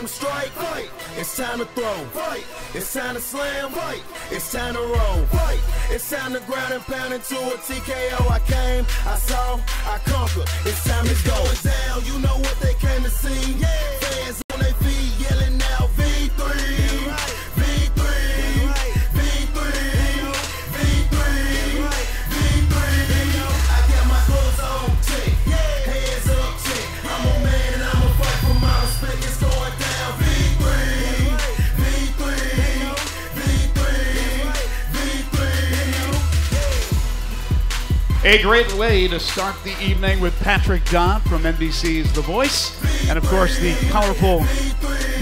time to strike, fight. It's time to throw, fight. It's time to slam, fight. It's time to roll, fight. It's time to ground and pound into a TKO. I came, I saw, I conquered. It's time to go down. You know what they came to see. Yeah. Fans on their feet yelling now, V3. A great way to start the evening with Patrick Dodd from NBC's The Voice, and of course the colorful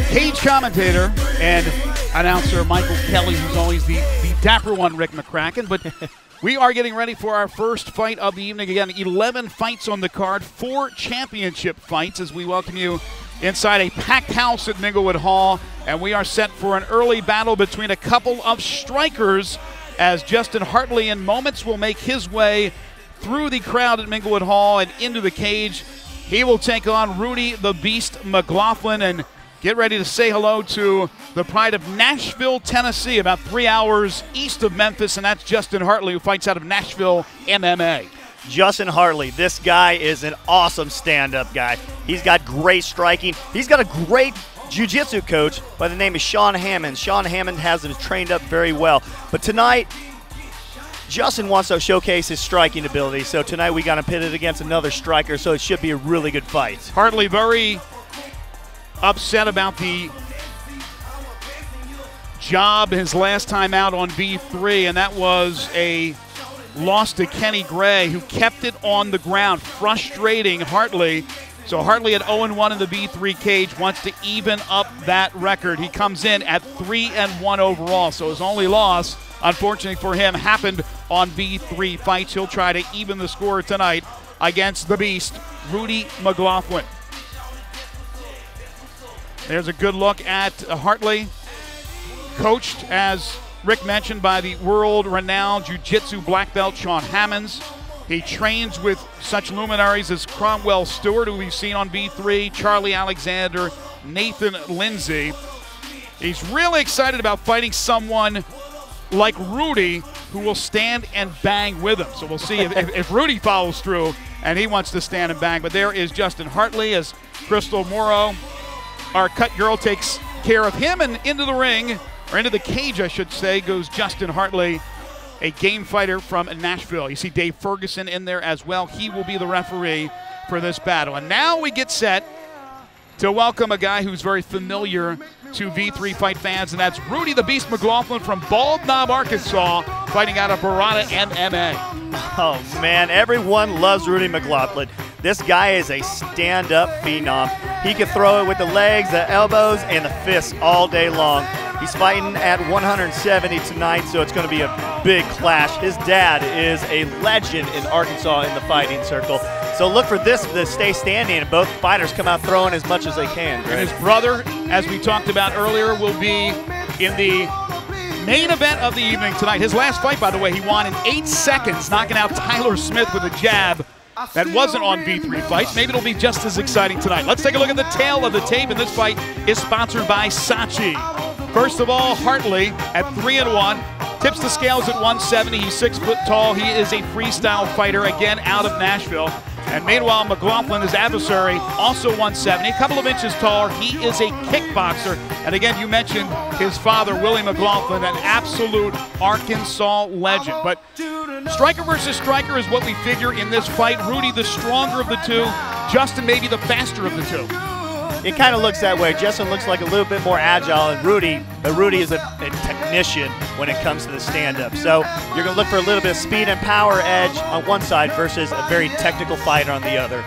cage commentator and announcer Michael Kelly, who's always the dapper one, Rick McCracken. But we are getting ready for our first fight of the evening. Again, 11 fights on the card, 4 championship fights as we welcome you inside a packed house at Minglewood Hall, and we are set for an early battle between a couple of strikers as Justin Hartley in moments will make his way through the crowd at Minglewood Hall and into the cage. He will take on Rudy the Beast McGlothlin, and get ready to say hello to the pride of Nashville, Tennessee, about 3 hours east of Memphis, and that's Justin Hartley, who fights out of Nashville MMA. Justin Hartley, this guy is an awesome stand-up guy. He's got great striking. He's got a great jiu-jitsu coach by the name of Sean Hammond. Sean Hammond has him trained up very well. But tonight, Justin wants to showcase his striking ability, so tonight we got him pitted against another striker, so it should be a really good fight. Hartley very upset about the job his last time out on V3, and that was a loss to Kenny Gray, who kept it on the ground, frustrating Hartley. So Hartley at 0-1 in the V3 cage, wants to even up that record. He comes in at 3-1 overall, so his only loss, unfortunately for him, happened on V3 fights. He'll try to even the score tonight against the Beast, Rudy McGlothlin. There's a good look at Hartley, coached, as Rick mentioned, by the world-renowned jiu-jitsu black belt Sean Hammonds. He trains with such luminaries as Cromwell Stewart, who we've seen on V3, Charlie Alexander, Nathan Lindsay. He's really excited about fighting someone like Rudy, who will stand and bang with him. So we'll see if Rudy follows through and he wants to stand and bang. But there is Justin Hartley as Crystal Morrow, our cut girl, takes care of him, and into the ring, or into the cage, I should say, goes Justin Hartley, a game fighter from Nashville. You see Dave Ferguson in there as well. He will be the referee for this battle. And now we get set to welcome a guy who's very familiar to V3 Fight fans, and that's Rudy the Beast McGlothlin from Bald Knob, Arkansas, fighting out of Barada MMA. Oh, man, everyone loves Rudy McGlothlin. This guy is a stand-up phenom. He can throw it with the legs, the elbows, and the fists all day long. He's fighting at 170 tonight, so it's going to be a big clash. His dad is a legend in Arkansas in the fighting circle. So look for this to stay standing, and both fighters come out throwing as much as they can. And his brother, as we talked about earlier, will be in the main event of the evening tonight. His last fight, by the way, he won in 8 seconds, knocking out Tyler Smith with a jab that wasn't on V3 Fights. Maybe it'll be just as exciting tonight. Let's take a look at the tail of the tape, and this fight is sponsored by Saatchi. First of all, Hartley at 3-1, tips the scales at 170. He's 6 foot tall. He is a freestyle fighter, again out of Nashville. And meanwhile, McGlothlin, his adversary, also 170, a couple of inches taller. He is a kickboxer. And again, you mentioned his father, Willie McGlothlin, an absolute Arkansas legend. But striker versus striker is what we figure in this fight. Rudy, the stronger of the two. Justin, maybe the faster of the two. It kind of looks that way. Justin looks like a little bit more agile, and Rudy is a technician when it comes to the stand-up. So you're going to look for a little bit of speed and power edge on one side versus a very technical fighter on the other.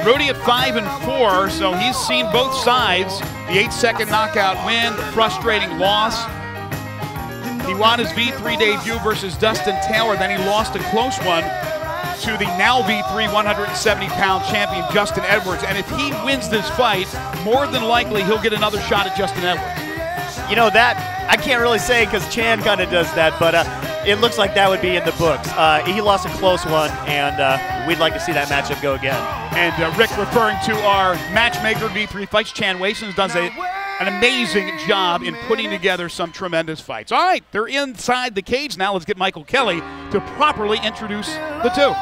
Rudy at 5-4, so he's seen both sides. The 8-second knockout win, the frustrating loss. He won his V3 debut versus Dustin Taylor, then he lost a close one to the now V3 170-pound champion Justin Edwards. And if he wins this fight, more than likely he'll get another shot at Justin Edwards. You know, that I can't really say because Chan kind of does that, but it looks like that would be in the books. He lost a close one, and we'd like to see that matchup go again. And Rick, referring to our matchmaker V3 Fights, Chan Wasons, does a an amazing job in putting together some tremendous fights. All right, they're inside the cage now. Let's get Michael Kelly to properly introduce the two.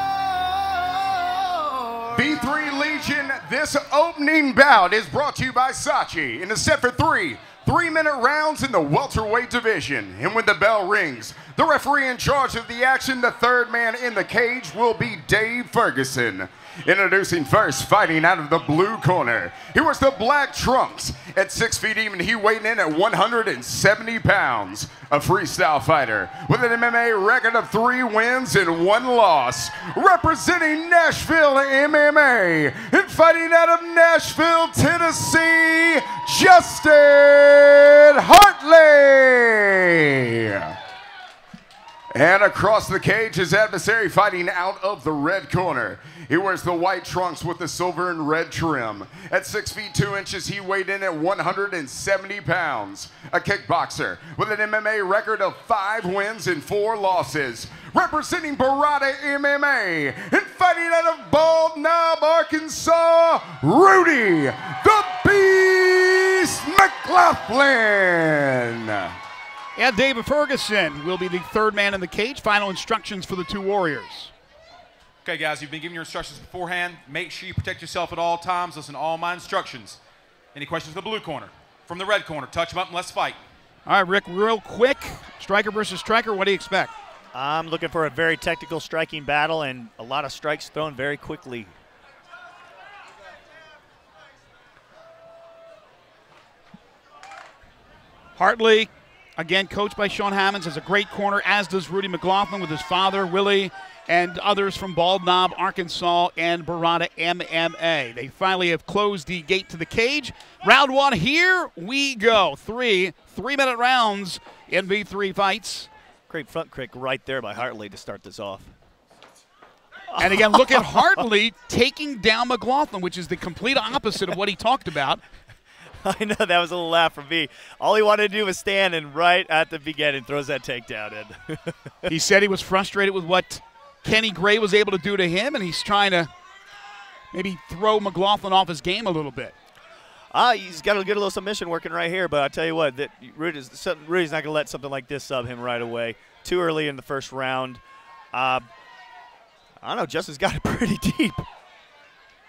V3 Legion, this opening bout is brought to you by Saatchi in a set for 3-minute rounds in the welterweight division. And when the bell rings, the referee in charge of the action, the third man in the cage, will be Dave Ferguson. Introducing first, fighting out of the blue corner, he wears the black trunks. At 6 feet even, he weighed in at 170 pounds. A freestyle fighter with an MMA record of 3 wins and 1 loss. Representing Nashville MMA and fighting out of Nashville, Tennessee, Justin Hartley. And across the cage, his adversary fighting out of the red corner. He wears the white trunks with the silver and red trim. At 6 feet 2 inches, he weighed in at 170 pounds. A kickboxer with an MMA record of 5 wins and 4 losses. Representing Barada MMA and fighting out of Bald Knob, Arkansas, Rudy the Beast McGlothlin. And David Ferguson will be the third man in the cage. Final instructions for the two warriors. Okay, guys, you've been given your instructions beforehand. Make sure you protect yourself at all times. Listen to all my instructions. Any questions from the blue corner? From the red corner, touch them up and let's fight. All right, Rick, real quick, striker versus striker, what do you expect? I'm looking for a very technical striking battle and a lot of strikes thrown very quickly. Hartley, again, coached by Sean Hammonds, has a great corner, as does Rudy McGlothlin with his father, Willie, and others from Bald Knob, Arkansas, and Barada MMA. They finally have closed the gate to the cage. Round 1, here we go. 3-minute rounds in V3 fights. Great front kick right there by Hartley to start this off. And again, look at Hartley taking down McGlothlin, which is the complete opposite of what he talked about. I know, that was a little laugh from me. All he wanted to do was stand, and right at the beginning throws that takedown in. He said he was frustrated with what Kenny Gray was able to do to him, and he's trying to maybe throw McGlothlin off his game a little bit. He's got a good little submission working right here, but I'll tell you what, that Rudy's not going to let something like this sub him right away. Too early in the first round. I don't know, Justin's got it pretty deep.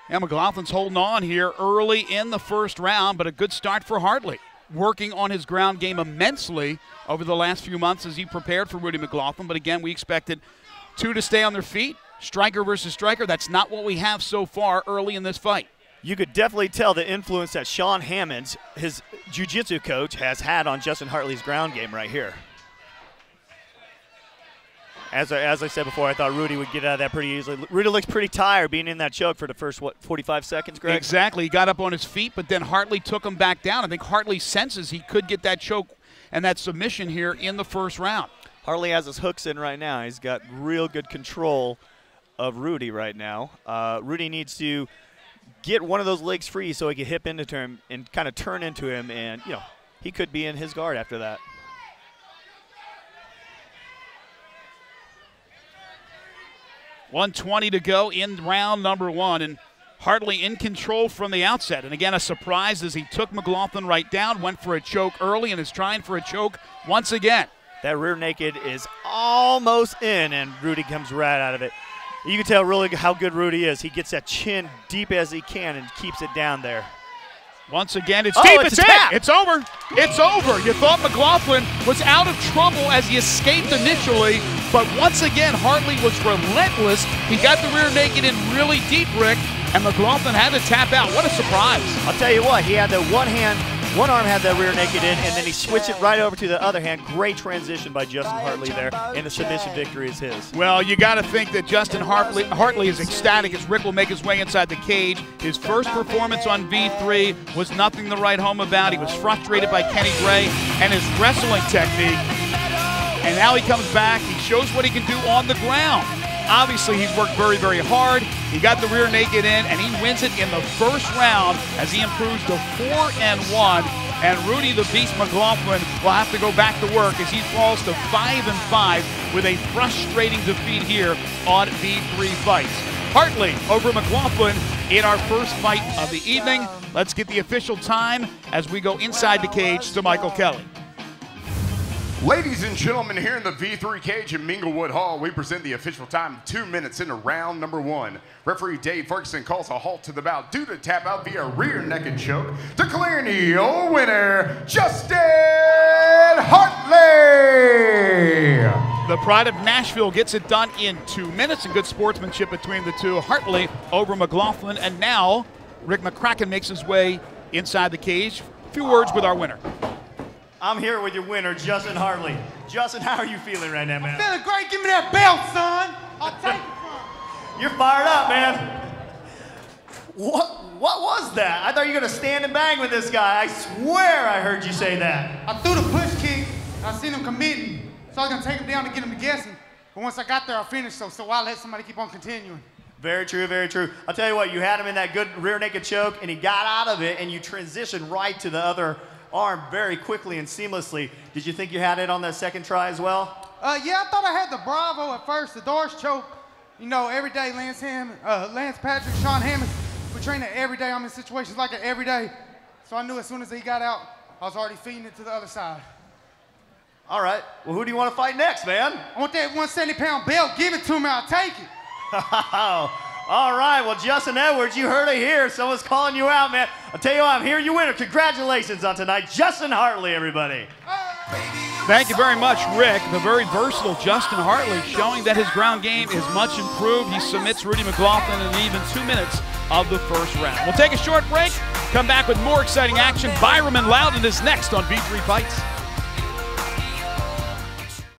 Yeah, McGlothlin's holding on here early in the first round, but a good start for Hartley. Working on his ground game immensely over the last few months as he prepared for Rudy McGlothlin. But again, we expected two to stay on their feet. Striker versus striker, that's not what we have so far early in this fight. You could definitely tell the influence that Sean Hammonds, his jiu-jitsu coach, has had on Justin Hartley's ground game right here. As I said before, I thought Rudy would get out of that pretty easily. Rudy looks pretty tired being in that choke for the first, 45 seconds, Greg? Exactly. He got up on his feet, but then Hartley took him back down. I think Hartley senses he could get that choke and that submission here in the first round. Hartley has his hooks in right now. He's got real good control of Rudy right now. Rudy needs to get one of those legs free so he can hip into him and kind of turn into him, and, you know, he could be in his guard after that. .120 to go in round number 1, and Hartley in control from the outset. And again, a surprise as he took McGlothlin right down, went for a choke early, and is trying for a choke once again. That rear naked is almost in, and Rudy comes right out of it. You can tell really how good Rudy is. He gets that chin deep as he can and keeps it down there. Once again, it's deep, it's in, tap. It's over, it's over. You thought McGlothlin was out of trouble as he escaped initially, but once again, Hartley was relentless. He got the rear naked in really deep, Rick, and McGlothlin had to tap out. What a surprise. I'll tell you what, he had the one arm had that rear naked in, and then he switched it right over to the other hand. Great transition by Justin Hartley there, and the submission victory is his. Well, you got to think that Justin Hartley is ecstatic as Rick will make his way inside the cage. His first performance on V3 was nothing to write home about. He was frustrated by Kenny Gray and his wrestling technique. And now he comes back. He shows what he can do on the ground. Obviously, he's worked very, very hard. He got the rear naked in, and he wins it in the first round as he improves to 4-1. And Rudy the Beast McGlothlin will have to go back to work as he falls to 5-5 with a frustrating defeat here on V3 Fights. Hartley over McGlothlin in our first fight of the evening. Let's get the official time as we go inside the cage to Michael Kelly. Ladies and gentlemen, here in the V3 cage in Minglewood Hall, we present the official time 2 minutes into round number 1. Referee Dave Ferguson calls a halt to the bout due to tap out via rear naked choke, declaring the winner, Justin Hartley. The Pride of Nashville gets it done in 2 minutes, and good sportsmanship between the two. Hartley over McGlothlin, and now Rick McCracken makes his way inside the cage. A few words with our winner. I'm here with your winner, Justin Hartley. Justin, how are you feeling right now, man? Feeling great. Give me that belt, son. I'll take it from you. You're fired up, man. What was that? I thought you were going to stand and bang with this guy. I swear I heard you say that. I threw the push kick. I seen him committing. So I was going to take him down to get him to guessing. But once I got there, I finished. So why let somebody keep on continuing? Very true, very true. I'll tell you what, you had him in that good rear naked choke, and he got out of it, and you transitioned right to the other arm very quickly and seamlessly. Did you think you had it on that second try as well? Yeah, I thought I had the Bravo at first, the Doors choke. You know, every day Lance Patrick, Sean Hammond, we train it every day. I'm in situations like it every day. So I knew as soon as he got out, I was already feeding it to the other side. All right, well, who do you want to fight next, man? I want that 170-pound belt. Give it to me, I'll take it. All right, well, Justin Edwards, you heard it here. Someone's calling you out, man. I'll tell you what, I'm here, your winner. Congratulations on tonight, Justin Hartley, everybody. Thank you very much, Rick. The very versatile Justin Hartley showing that his ground game is much improved. He submits Rudy McGlothlin in even 2 minutes of the first round. We'll take a short break, come back with more exciting action. Byram and Loudon is next on V3 Fights.